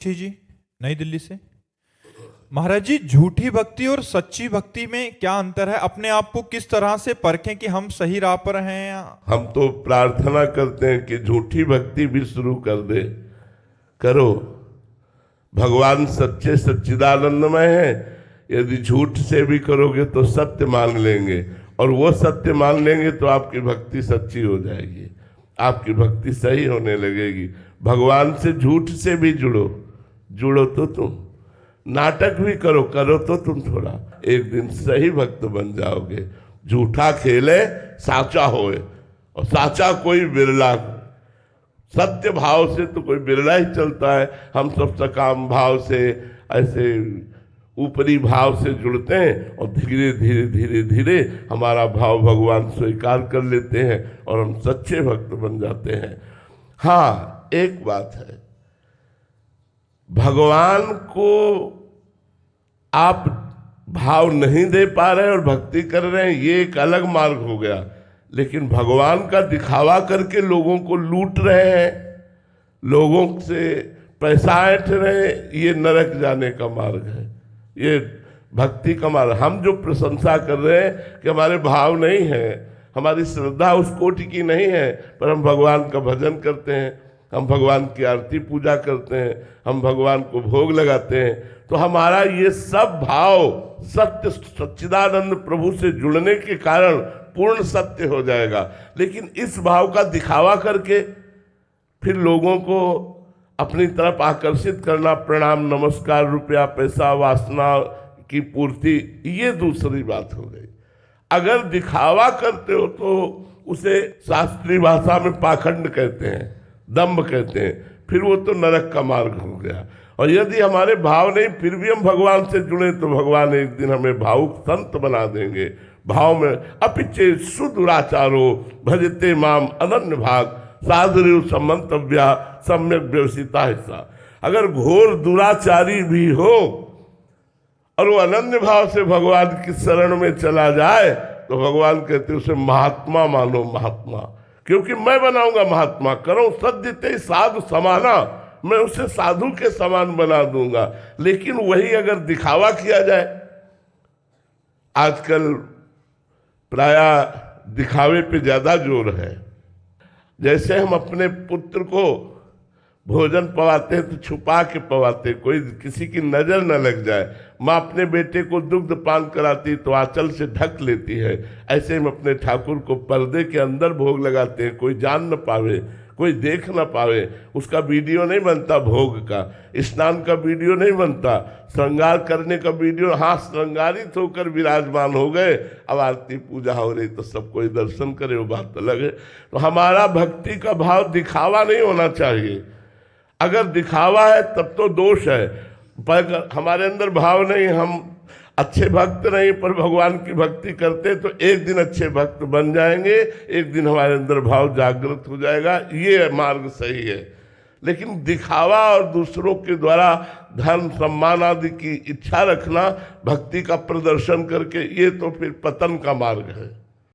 जी नई दिल्ली से। महाराज जी, झूठी भक्ति और सच्ची भक्ति में क्या अंतर है? अपने आप को किस तरह से परखें कि हम सही राह पर हैं या? हम तो प्रार्थना करते हैं कि झूठी भक्ति भी शुरू कर दे, करो। भगवान सच्चे सच्चिदानंदमय है। यदि झूठ से भी करोगे तो सत्य मान लेंगे, और वो सत्य मान लेंगे तो आपकी भक्ति सच्ची हो जाएगी, आपकी भक्ति सही होने लगेगी। भगवान से झूठ से भी जुड़ो तो तुम, नाटक भी करो तो तुम थोड़ा, एक दिन सही भक्त बन जाओगे। झूठा खेले साचा होए, और साचा कोई बिरला। सत्य भाव से तो कोई बिरला ही चलता है। हम सब सकाम भाव से, ऐसे ऊपरी भाव से जुड़ते हैं, और धीरे धीरे धीरे धीरे हमारा भाव भगवान स्वीकार कर लेते हैं और हम सच्चे भक्त बन जाते हैं। हाँ, एक बात है, भगवान को आप भाव नहीं दे पा रहे और भक्ति कर रहे हैं, ये एक अलग मार्ग हो गया। लेकिन भगवान का दिखावा करके लोगों को लूट रहे हैं, लोगों से पैसा ऐंठ रहे हैं, ये नरक जाने का मार्ग है, ये भक्ति का मार्ग। हम जो प्रशंसा कर रहे हैं कि हमारे भाव नहीं है, हमारी श्रद्धा उस कोटि की नहीं है, पर हम भगवान का भजन करते हैं, हम भगवान की आरती पूजा करते हैं, हम भगवान को भोग लगाते हैं, तो हमारा ये सब भाव सत्य सच्चिदानंद प्रभु से जुड़ने के कारण पूर्ण सत्य हो जाएगा। लेकिन इस भाव का दिखावा करके फिर लोगों को अपनी तरफ आकर्षित करना, प्रणाम नमस्कार, रुपया पैसा वासना की पूर्ति, ये दूसरी बात हो गई। अगर दिखावा करते हो तो उसे शास्त्रीय भाषा में पाखंड कहते हैं, दंभ कहते हैं, फिर वो तो नरक का मार्ग हो गया। और यदि हमारे भाव नहीं, फिर भी हम भगवान से जुड़े, तो भगवान एक दिन हमें भावुक संत बना देंगे। भाव में अपिचे सुदुराचारो भजते माम अनन्य भाग साधु समंतव्या सम्यक व्यवसिता हिस्सा। अगर घोर दुराचारी भी हो और वो अनन्य भाव से भगवान की शरण में चला जाए, तो भगवान कहते उसे महात्मा मानो, महात्मा, क्योंकि मैं बनाऊंगा महात्मा। करो सद्यते साधु समाना, मैं उसे साधु के समान बना दूंगा। लेकिन वही अगर दिखावा किया जाए, आजकल प्रायः दिखावे पे ज्यादा जोर है। जैसे हम अपने पुत्र को भोजन पवाते हैं तो छुपा के पवाते, कोई किसी की नजर न लग जाए। माँ अपने बेटे को दुग्ध पान कराती तो आंचल से ढक लेती है, ऐसे हम अपने ठाकुर को पर्दे के अंदर भोग लगाते हैं, कोई जान न पावे, कोई देख न पावे। उसका वीडियो नहीं बनता, भोग का स्नान का वीडियो नहीं बनता, श्रृंगार करने का वीडियो। हाँ, श्रृंगारित होकर विराजमान हो गए, अब आरती पूजा हो रही तो सब कोई दर्शन करे, वो बात अलग है। तो हमारा भक्ति का भाव दिखावा नहीं होना चाहिए। अगर दिखावा है तब तो दोष है, पर हमारे अंदर भाव नहीं, हम अच्छे भक्त नहीं, पर भगवान की भक्ति करते तो एक दिन अच्छे भक्त बन जाएंगे, एक दिन हमारे अंदर भाव जागृत हो जाएगा, ये मार्ग सही है। लेकिन दिखावा और दूसरों के द्वारा धन सम्मान आदि की इच्छा रखना, भक्ति का प्रदर्शन करके, ये तो फिर पतन का मार्ग है।